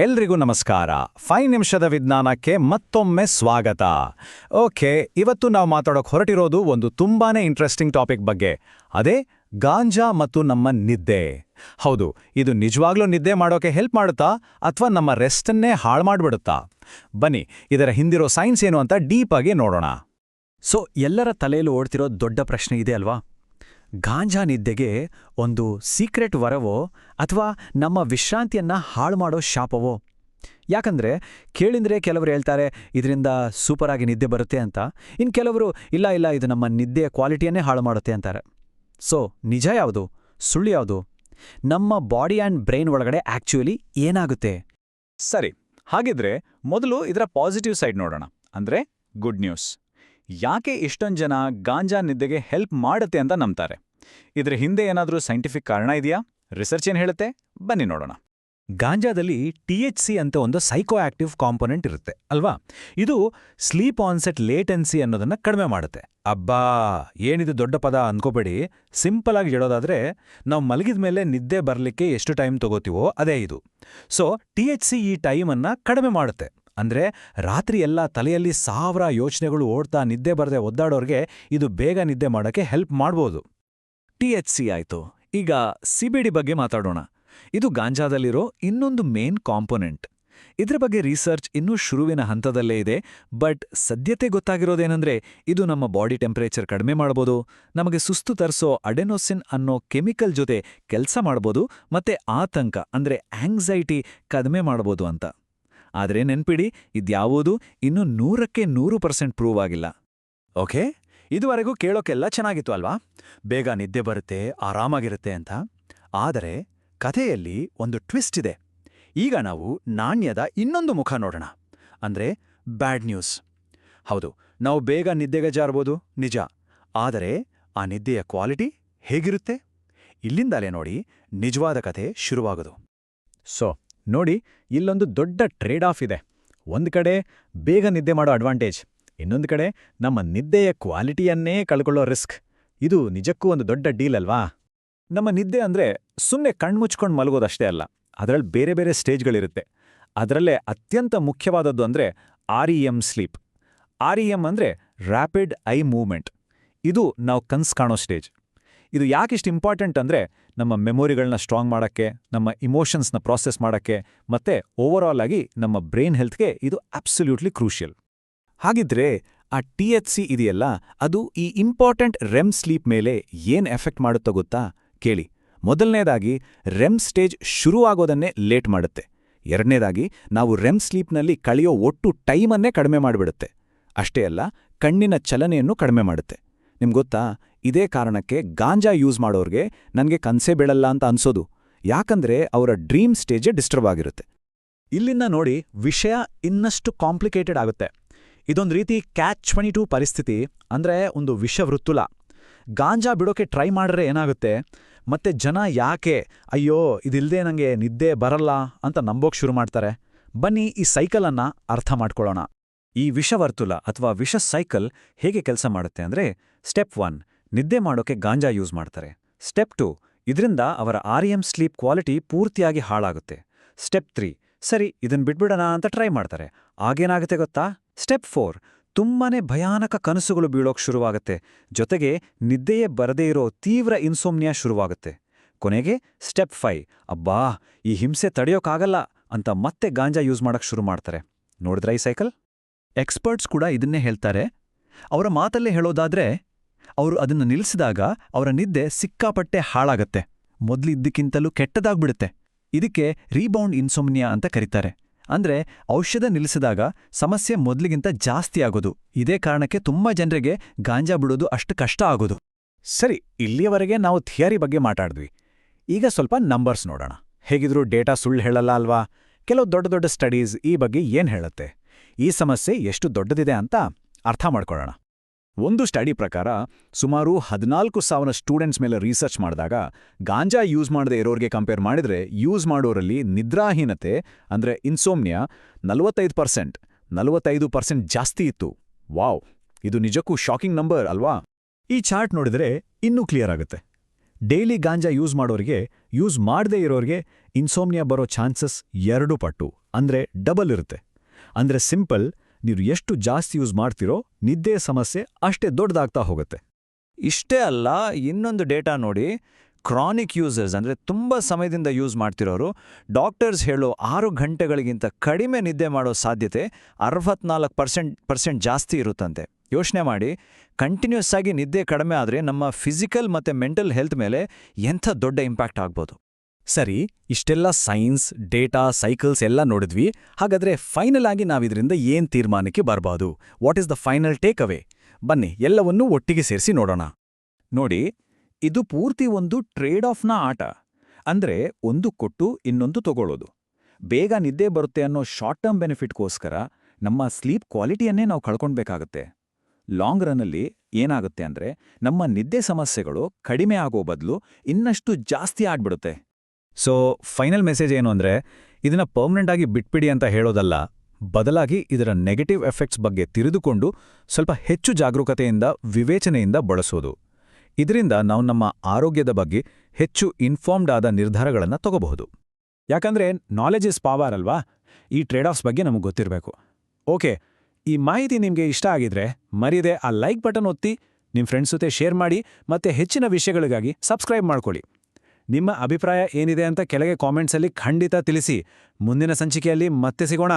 ಎಲ್ರಿಗೂ ನಮಸ್ಕಾರ. 5 ನಿಮಿಷದ ವಿಜ್ಞಾನಕ್ಕೆ ಮತ್ತೊಮ್ಮೆ ಸ್ವಾಗತ. ಓಕೆ, ಇವತ್ತು ನಾವು ಮಾತಾಡೋಕೆ ಹೊರಟಿರೋದು ಒಂದು ತುಂಬಾನೇ ಇಂಟ್ರೆಸ್ಟಿಂಗ್ ಟಾಪಿಕ್ ಬಗ್ಗೆ. ಅದೇ ಗಾಂಜಾ ಮತ್ತು ನಮ್ಮ ನಿದ್ದೆ. ಹೌದು, ಇದು ನಿಜವಾಗ್ಲೂ ನಿದ್ದೆ ಮಾಡೋಕೆ ಹೆಲ್ಪ್ ಮಾಡುತ್ತಾ ಅಥವಾ ನಮ್ಮ ರೆಸ್ಟನ್ನೇ ಹಾಳು ಮಾಡ್ಬಿಡುತ್ತಾ? ಬನ್ನಿ, ಇದರ ಹಿಂದಿರೋ ಸೈನ್ಸ್ ಏನು ಅಂತ ಡೀಪ್ ಆಗಿ ನೋಡೋಣ. ಎಲ್ಲರ ತಲೆಯಲ್ಲಿ ಓಡ್ತಿರೋ ದೊಡ್ಡ ಪ್ರಶ್ನೆ ಇದೆ ಅಲ್ವಾ? ಗಾಂಜಾ ನಿದ್ದೆಗೆ ಒಂದು ಸೀಕ್ರೆಟ್ ವರವೋ ಅಥವಾ ನಮ್ಮ ವಿಶ್ರಾಂತಿಯನ್ನ ಹಾಳು ಮಾಡೋ ಶಾಪವೋ? ಯಾಕಂದ್ರೆ ಕೇಳಿದ್ರೆ ಕೆಲವರು ಹೇಳ್ತಾರೆ ಇದರಿಂದ ಸೂಪರ್ ಆಗಿ ನಿದ್ದೆ ಬರುತ್ತೆ ಅಂತ, ಇನ್ನು ಕೆಲವರು ಇಲ್ಲ ಇದು ನಮ್ಮ ನಿದ್ದೆಯ ಕ್ವಾಲಿಟಿಯನ್ನೇ ಹಾಳು ಮಾಡುತ್ತೆ ಅಂತಾರೆ. ನಿಜ ಯಾವುದು, ಸುಳ್ಳು ಯಾವುದು? ನಮ್ಮ ಬಾಡಿ ಆ್ಯಂಡ್ ಬ್ರೈನ್ ಒಳಗಡೆ ಆಕ್ಚುಲಿ ಏನಾಗುತ್ತೆ? ಸರಿ, ಹಾಗಿದ್ರೆ ಮೊದಲು ಇದರ ಪಾಸಿಟಿವ್ ಸೈಡ್ ನೋಡೋಣ, ಅಂದ್ರೆ ಗುಡ್ ನ್ಯೂಸ್. ಯಾಕೆ ಇಷ್ಟೊಂದು ಜನ ಗಾಂಜಾ ನಿದ್ದೆಗೆ ಹೆಲ್ಪ್ ಮಾಡುತ್ತೆ ಅಂತ ನಂಬ್ತಾರೆ? ಇದ್ರ ಹಿಂದೆ ಏನಾದರೂ ಸೈಂಟಿಫಿಕ್ ಕಾರಣ ಇದೆಯಾ? ರಿಸರ್ಚ್ ಏನ್ ಹೇಳುತ್ತೆ? ಬನ್ನಿ ನೋಡೋಣ. ಗಾಂಜಾದಲ್ಲಿ THC ಅಂತ ಒಂದು ಸೈಕೋ ಆಕ್ಟಿವ್ ಕಾಂಪೊನೆಂಟ್ ಇರುತ್ತೆ ಅಲ್ವಾ? ಇದು ಸ್ಲೀಪ್ ಆನ್ಸೆಟ್ ಲೇಟೆನ್ಸಿ ಅನ್ನೋದನ್ನ ಕಡಿಮೆ ಮಾಡುತ್ತೆ. ಅಬ್ಬಾ, ಏನಿದು ದೊಡ್ಡ ಪದ ಅನ್ಕೋಬೇಡಿ. ಸಿಂಪಲ್ ಆಗಿ ಹೇಳೋದಾದ್ರೆ, ನಾವು ಮಲಗಿದ ಮೇಲೆ ನಿದ್ದೆ ಬರಲಿಕ್ಕೆ ಎಷ್ಟು ಟೈಮ್ ತಗೋತೀವೋ ಅದೇ ಇದು. THC ಈ ಟೈಮನ್ನ ಕಡಿಮೆ ಮಾಡುತ್ತೆ. ಅಂದ್ರೆ ರಾತ್ರಿ ಎಲ್ಲ ತಲೆಯಲ್ಲಿ 1000 ಯೋಚನೆಗಳು ಓಡ್ತಾ ನಿದ್ದೆ ಬರದೆ ಒದ್ದಾಡೋರ್ಗೆ ಇದು ಬೇಗ ನಿದ್ದೆ ಮಾಡೋಕ್ಕೆ ಹೆಲ್ಪ್ ಮಾಡ್ಬೋದು. THC ಆಯ್ತು. ಈಗ CBD ಬಗ್ಗೆ ಮಾತಾಡೋಣ. ಇದು ಗಾಂಜಾದಲ್ಲಿರೋ ಇನ್ನೊಂದು ಮೇನ್ ಕಾಂಪೊನೆಂಟ್. ಇದ್ರ ಬಗ್ಗೆ ರಿಸರ್ಚ್ ಇನ್ನೂ ಶುರುವಿನ ಹಂತದಲ್ಲೇ ಇದೆ. ಬಟ್ ಸದ್ಯತೆ ಗೊತ್ತಾಗಿರೋದೇನೆಂದ್ರೆ, ಇದು ನಮ್ಮ ಬಾಡಿ ಟೆಂಪರೇಚರ್ ಕಡಿಮೆ ಮಾಡ್ಬೋದು, ನಮಗೆ ಸುಸ್ತು ತರಿಸೋ ಅಡೆನೋಸಿನ್ ಅನ್ನೋ ಕೆಮಿಕಲ್ ಜೊತೆ ಕೆಲಸ ಮಾಡ್ಬೋದು, ಮತ್ತೆ ಆತಂಕ ಅಂದ್ರೆ ಆಂಗ್ಸೈಟಿ ಕಡಿಮೆ ಮಾಡ್ಬೋದು ಅಂತ. ಆದರೆ ನೆನ್ಪಿಡಿ, ಇದ್ಯಾವುದೂ ಇನ್ನೂ 100ಕ್ಕೆ 100% ಪ್ರೂವ್ ಆಗಿಲ್ಲ. ಓಕೆ, ಇದುವರೆಗೂ ಕೇಳೋಕೆಲ್ಲ ಚೆನ್ನಾಗಿತ್ತು ಅಲ್ವಾ? ಬೇಗ ನಿದ್ದೆ ಬರುತ್ತೆ, ಆರಾಮಾಗಿರುತ್ತೆ ಅಂತ. ಆದರೆ ಕಥೆಯಲ್ಲಿ ಒಂದು ಟ್ವಿಸ್ಟ್ ಇದೆ. ಈಗ ನಾವು ನಾಣ್ಯದ ಇನ್ನೊಂದು ಮುಖ ನೋಡೋಣ, ಅಂದ್ರೆ ಬ್ಯಾಡ್ ನ್ಯೂಸ್. ಹೌದು, ನಾವು ಬೇಗ ನಿದ್ದೆಗೆ ಜಾರ್ಬೋದು ನಿಜ, ಆದರೆ ಆ ನಿದ್ದೆಯ ಕ್ವಾಲಿಟಿ ಹೇಗಿರುತ್ತೆ? ಇಲ್ಲಿಂದಲೇ ನೋಡಿ ನಿಜವಾದ ಕಥೆ ಶುರುವಾಗೋದು. ನೋಡಿ, ಇಲ್ಲೊಂದು ದೊಡ್ಡ ಟ್ರೇಡ್ ಆಫ್ ಇದೆ. ಒಂದು ಕಡೆ ಬೇಗ ನಿದ್ದೆ ಮಾಡೋ ಅಡ್ವಾಂಟೇಜ್, ಇನ್ನೊಂದು ಕಡೆ ನಮ್ಮ ನಿದ್ದೆಯ ಕ್ವಾಲಿಟಿಯನ್ನೇ ಕಳ್ಕೊಳ್ಳೋ ರಿಸ್ಕ್. ಇದು ನಿಜಕ್ಕೂ ಒಂದು ದೊಡ್ಡ ಡೀಲ್ ಅಲ್ವಾ? ನಮ್ಮ ನಿದ್ದೆ ಅಂದ್ರೆ ಸುಮ್ಮನೆ ಕಣ್ಮುಚ್ಕೊಂಡು ಮಲಗೋದಷ್ಟೇ ಅಲ್ಲ, ಅದರಲ್ಲಿ ಬೇರೆ ಬೇರೆ ಸ್ಟೇಜ್ಗಳಿರುತ್ತೆ. ಅದರಲ್ಲೇ ಅತ್ಯಂತ ಮುಖ್ಯವಾದದ್ದು ಅಂದ್ರೆ REM ಸ್ಲೀಪ್. REM ಅಂದ್ರೆ ರ್ಯಾಪಿಡ್ ಐ ಮೂವ್ಮೆಂಟ್. ಇದು ನಾವು ಕನ್ಸು ಕಾಣೋ ಸ್ಟೇಜ್. ಇದು ಯಾಕಿಷ್ಟು ಇಂಪಾರ್ಟೆಂಟ್ ಅಂದ್ರೆ, ನಮ್ಮ ಮೆಮೊರಿಗಳನ್ನ ಸ್ಟ್ರಾಂಗ್ ಮಾಡಕ್ಕೆ, ನಮ್ಮ ಇಮೋಷನ್ಸ್ನ ಪ್ರಾಸೆಸ್ ಮಾಡಕ್ಕೆ, ಮತ್ತೆ ಓವರಾಲ್ ಆಗಿ ನಮ್ಮ ಬ್ರೈನ್ ಹೆಲ್ತ್ಗೆ ಇದು ಅಬ್ಸಲ್ಯೂಟ್ಲಿ ಕ್ರೂಷಿಯಲ್. ಹಾಗಿದ್ರೆ ಆ THC ಇದೆಯಲ್ಲ, ಅದು ಈ ಇಂಪಾರ್ಟೆಂಟ್ REM ಸ್ಲೀಪ್ ಮೇಲೆ ಏನ್ ಎಫೆಕ್ಟ್ ಮಾಡುತ್ತೋ ಗೊತ್ತಾ? ಕೇಳಿ. ಮೊದಲನೇದಾಗಿ, REM ಸ್ಟೇಜ್ ಶುರುವಾಗೋದನ್ನೇ ಲೇಟ್ ಮಾಡುತ್ತೆ. ಎರಡನೇದಾಗಿ, ನಾವು REM ಸ್ಲೀಪ್ನಲ್ಲಿ ಕಳೆಯೋ ಒಟ್ಟು ಟೈಮನ್ನೇ ಕಡಿಮೆ ಮಾಡಿಬಿಡುತ್ತೆ. ಅಷ್ಟೇ ಅಲ್ಲ, ಕಣ್ಣಿನ ಚಲನೆಯನ್ನು ಕಡಿಮೆ ಮಾಡುತ್ತೆ. ನಿಮ್ಗೊತ್ತಾ, ಇದೇ ಕಾರಣಕ್ಕೆ ಗಾಂಜಾ ಯೂಸ್ ಮಾಡೋರ್ಗೆ ನನಗೆ ಕನ್ಸೇ ಬೀಳಲ್ಲ ಅಂತ ಅನ್ಸೋದು. ಯಾಕಂದ್ರೆ ಅವರ ಡ್ರೀಮ್ ಸ್ಟೇಜೇ ಡಿಸ್ಟರ್ಬ್ ಆಗಿರುತ್ತೆ. ಇಲ್ಲಿಂದ ನೋಡಿ, ವಿಷಯ ಇನ್ನಷ್ಟು ಕಾಂಪ್ಲಿಕೇಟೆಡ್ ಆಗುತ್ತೆ. ಇದೊಂದು ರೀತಿ ಕ್ಯಾಚ್-22 ಪರಿಸ್ಥಿತಿ, ಅಂದ್ರೆ ಒಂದು ವಿಷವೃತ್ತುಲ. ಗಾಂಜಾ ಬಿಡೋಕೆ ಟ್ರೈ ಮಾಡ್ರೆ ಏನಾಗುತ್ತೆ, ಮತ್ತೆ ಜನ ಯಾಕೆ ಅಯ್ಯೋ ಇದಿಲ್ದೇ ನನಗೆ ನಿದ್ದೆ ಬರಲ್ಲ ಅಂತ ನಂಬೋಕ್ ಶುರು ಮಾಡ್ತಾರೆ. ಬನ್ನಿ ಈ ಸೈಕಲ್ ಅನ್ನ ಅರ್ಥ ಮಾಡ್ಕೊಳ್ಳೋಣ. ಈ ವಿಷವರ್ತುಲ ಅಥವಾ ವಿಷ ಸೈಕಲ್ ಹೇಗೆ ಕೆಲಸ ಮಾಡುತ್ತೆ ಅಂದ್ರೆ, ಸ್ಟೆಪ್ 1, ನಿದ್ದೆ ಮಾಡೋಕೆ ಗಾಂಜಾ ಯೂಸ್ ಮಾಡ್ತಾರೆ. ಸ್ಟೆಪ್ 2, ಇದರಿಂದ ಅವರ REM ಸ್ಲೀಪ್ ಕ್ವಾಲಿಟಿ ಪೂರ್ತಿಯಾಗಿ ಹಾಳಾಗುತ್ತೆ. ಸ್ಟೆಪ್ 3, ಸರಿ ಇದನ್ ಬಿಟ್ಬಿಡೋಣ ಅಂತ ಟ್ರೈ ಮಾಡ್ತಾರೆ. ಆಗೇನಾಗುತ್ತೆ ಗೊತ್ತಾ? ಸ್ಟೆಪ್ 4, ತುಂಬಾನೇ ಭಯಾನಕ ಕನಸುಗಳು ಬೀಳೋಕ್ ಶುರುವಾಗುತ್ತೆ. ಜೊತೆಗೆ ನಿದ್ದೆಯೇ ಬರದೇ ಇರೋ ತೀವ್ರ ಇನ್ಸೋಮ್ನಿಯಾ ಶುರುವಾಗುತ್ತೆ. ಕೊನೆಗೆ ಸ್ಟೆಪ್ 5, ಅಬ್ಬಾ ಈ ಹಿಂಸೆ ತಡೆಯೋಕ್ಕಾಗಲ್ಲ ಅಂತ ಮತ್ತೆ ಗಾಂಜಾ ಯೂಸ್ ಮಾಡಕ್ ಶುರು ಮಾಡ್ತಾರೆ. ನೋಡಿದ್ರಾ ಈ ಸೈಕಲ್? ಎಕ್ಸ್ಪರ್ಟ್ಸ್ ಕೂಡ ಇದನ್ನೇ ಹೇಳ್ತಾರೆ. ಅವರ ಮಾತಲ್ಲೇ ಹೇಳೋದಾದ್ರೆ, ಅವರು ಅದನ್ನು ನಿಲ್ಲಿಸಿದಾಗ ಅವರ ನಿದ್ದೆ ಸಿಕ್ಕಾಪಟ್ಟೆ ಹಾಳಾಗತ್ತೆ, ಮೊದಲಿದ್ದಕ್ಕಿಂತಲೂ ಕೆಟ್ಟದಾಗ್ಬಿಡುತ್ತೆ. ಇದಕ್ಕೆ ರೀಬೌಂಡ್ ಇನ್ಸೋಮ್ನಿಯಾ ಅಂತ ಕರೀತಾರೆ. ಅಂದ್ರೆ ಔಷಧ ನಿಲ್ಲಿಸಿದಾಗ ಸಮಸ್ಯೆ ಮೊದಲಿಗಿಂತ ಜಾಸ್ತಿ ಆಗೋದು. ಇದೇ ಕಾರಣಕ್ಕೆ ತುಂಬಾ ಜನರಿಗೆ ಗಾಂಜಾ ಬಿಡೋದು ಅಷ್ಟು ಕಷ್ಟ ಆಗೋದು. ಸರಿ, ಇಲ್ಲಿಯವರೆಗೆ ನಾವು ಥಿಯರಿ ಬಗ್ಗೆ ಮಾತಾಡಿದ್ವಿ. ಈಗ ಸ್ವಲ್ಪ ನಂಬರ್ಸ್ ನೋಡೋಣ. ಹೇಗಿದ್ರೂ ಡೇಟಾ ಸುಳ್ಳು ಹೇಳಲ್ಲ ಅಲ್ವಾ? ಕೆಲವು ದೊಡ್ಡ ದೊಡ್ಡ ಸ್ಟಡೀಸ್ ಈ ಬಗ್ಗೆ ಏನ್ ಹೇಳುತ್ತೆ, ಈ ಸಮಸ್ಯೆ ಎಷ್ಟು ದೊಡ್ಡದಿದೆ ಅಂತ ಅರ್ಥ ಮಾಡ್ಕೊಳ್ಳೋಣ. ಒಂದು ಸ್ಟಡಿ ಪ್ರಕಾರ ಸುಮಾರು 14,000 ಸ್ಟೂಡೆಂಟ್ಸ್ ಮೇಲೆ ರಿಸರ್ಚ್ ಮಾಡಿದಾಗ ಗಾಂಜಾ ಯೂಸ್ ಮಾಡದೆ ಇರೋರಿಗೆ ಕಂಪೇರ್ ಮಾಡಿದ್ರೆ, ಯೂಸ್ ಮಾಡೋರಲ್ಲಿ ನಿದ್ರಾಹೀನತೆ ಅಂದ್ರೆ ಇನ್ಸೋಮ್ನಿಯಾ 45% ಜಾಸ್ತಿ ಇತ್ತು. ವಾವ್, ಇದು ನಿಜಕ್ಕೂ ಶಾಕಿಂಗ್ ನಂಬರ್ ಅಲ್ವಾ? ಈ ಚಾರ್ಟ್ ನೋಡಿದ್ರೆ ಇನ್ನೂ ಕ್ಲಿಯರ್ ಆಗುತ್ತೆ. ಡೈಲಿ ಗಾಂಜಾ ಯೂಸ್ ಮಾಡೋರಿಗೆ, ಯೂಸ್ ಮಾಡದೇ ಇರೋರಿಗೆ ಇನ್ಸೋಮ್ನಿಯಾ ಬರೋ ಚಾನ್ಸಸ್ 2 ಪಟ್ಟು ಅಂದ್ರೆ ಡಬಲ್ ಇರುತ್ತೆ. ಅಂದ್ರೆ ಸಿಂಪಲ್, ನೀವು ಎಷ್ಟು ಜಾಸ್ತಿ ಯೂಸ್ ಮಾಡ್ತೀರೋ ನಿದ್ದೆ ಸಮಸ್ಯೆ ಅಷ್ಟೇ ದೊಡ್ಡದಾಗ್ತಾ ಹೋಗುತ್ತೆ. ಇಷ್ಟೇ ಅಲ್ಲ, ಇನ್ನೊಂದು ಡೇಟಾ ನೋಡಿ. ಕ್ರಾನಿಕ್ ಯೂಸರ್ಸ್ ಅಂದರೆ ತುಂಬ ಸಮಯದಿಂದ ಯೂಸ್ ಮಾಡ್ತಿರೋರು ಡಾಕ್ಟರ್ಸ್ ಹೇಳೋ 6 ಗಂಟೆಗಳಿಗಿಂತ ಕಡಿಮೆ ನಿದ್ದೆ ಮಾಡೋ ಸಾಧ್ಯತೆ 64% ಜಾಸ್ತಿ ಇರುತ್ತಂತೆ. ಯೋಚನೆ ಮಾಡಿ, ಕಂಟಿನ್ಯೂಸ್ ಆಗಿ ನಿದ್ದೆ ಕಡಿಮೆ ಆದರೆ ನಮ್ಮ ಫಿಸಿಕಲ್ ಮತ್ತು ಮೆಂಟಲ್ ಹೆಲ್ತ್ ಮೇಲೆ ಎಂಥ ದೊಡ್ಡ ಇಂಪ್ಯಾಕ್ಟ್ ಆಗ್ಬೋದು. ಸರಿ, ಇಷ್ಟೆಲ್ಲ ಸೈನ್ಸ್, ಡೇಟಾ, ಸೈಕಲ್ಸ್ ಎಲ್ಲ ನೋಡಿದ್ವಿ. ಹಾಗಾದ್ರೆ ಫೈನಲ್ ಆಗಿ ನಾವಿದ್ರಿಂದ ಏನ್ ತೀರ್ಮಾನಕ್ಕೆ ಬರ್ಬೋದು? What is the final take away? ಬನ್ನಿ ಎಲ್ಲವನ್ನೂ ಒಟ್ಟಿಗೆ ಸೇರಿಸಿ ನೋಡೋಣ. ನೋಡಿ, ಇದು ಪೂರ್ತಿ ಒಂದು ಟ್ರೇಡ್ ಆಫ್ನ ಆಟ. ಅಂದ್ರೆ ಒಂದು ಕೊಟ್ಟು ಇನ್ನೊಂದು ತಗೊಳ್ಳೋದು. ಬೇಗ ನಿದ್ದೆ ಬರುತ್ತೆ ಅನ್ನೋ ಶಾರ್ಟ್ ಟರ್ಮ್ ಬೆನಿಫಿಟ್ಗೋಸ್ಕರ ನಮ್ಮ ಸ್ಲೀಪ್ ಕ್ವಾಲಿಟಿಯನ್ನೇ ನಾವು ಕಳ್ಕೊಳ್ಬೇಕಾಗತ್ತೆ. ಲಾಂಗ್ ರನ್ನಲ್ಲಿ ಏನಾಗುತ್ತೆ ಅಂದ್ರೆ ನಮ್ಮ ನಿದ್ದೆ ಸಮಸ್ಯೆಗಳು ಕಡಿಮೆ ಆಗೋ ಬದಲು ಇನ್ನಷ್ಟು ಜಾಸ್ತಿ ಆಗ್ಬಿಡುತ್ತೆ. ಸೊ ಫೈನಲ್ ಮೆಸೇಜ್ ಏನು ಅಂದ್ರೆ, ಇದನ್ನ ಪರ್ಮನೆಂಟ್ ಆಗಿ ಬಿಟ್ಬಿಡಿ ಅಂತ ಹೇಳೋದಲ್ಲ, ಬದಲಾಗಿ ಇದರ ನೆಗೆಟಿವ್ ಎಫೆಕ್ಟ್ಸ್ ಬಗ್ಗೆ ತಿಳಿದುಕೊಂಡು ಸ್ವಲ್ಪ ಹೆಚ್ಚು ಜಾಗರೂಕತೆಯಿಂದ, ವಿವೇಚನೆಯಿಂದ ಬಳಸೋದು. ಇದರಿಂದ ನಾವು ನಮ್ಮ ಆರೋಗ್ಯದ ಬಗ್ಗೆ ಹೆಚ್ಚು ಇನ್ಫಾರ್ಮ್ಡ್ ಆದ ನಿರ್ಧಾರಗಳನ್ನು ತಗೋಬಹುದು. ಯಾಕಂದ್ರೆ ನಾಲೆಜ್ ಇಸ್ ಪವರ್ ಅಲ್ವಾ? ಈ ಟ್ರೇಡ್ ಆಫ್ಸ್ ಬಗ್ಗೆ ನಮಗೆ ಗೊತ್ತಿರಬೇಕು. ಓಕೆ, ಈ ಮಾಹಿತಿ ನಿಮಗೆ ಇಷ್ಟ ಆಗಿದ್ರೆ ಮರೀದೆ ಆ ಲೈಕ್ ಬಟನ್ ಒತ್ತಿ, ನಿಮ್ಮ ಫ್ರೆಂಡ್ಸ್ ಜೊತೆ ಶೇರ್ ಮಾಡಿ, ಮತ್ತೆ ಹೆಚ್ಚಿನ ವಿಷಯಗಳಿಗಾಗಿ ಸಬ್ಸ್ಕ್ರೈಬ್ ಮಾಡ್ಕೊಳ್ಳಿ. ನಿಮ್ಮ ಅಭಿಪ್ರಾಯ ಏನಿದೆ ಅಂತ ಕೆಳಗೆ ಕಾಮೆಂಟ್ಸಲ್ಲಿ ಖಂಡಿತ ತಿಳಿಸಿ. ಮುಂದಿನ ಸಂಚಿಕೆಯಲ್ಲಿ ಮತ್ತೆ ಸಿಗೋಣ.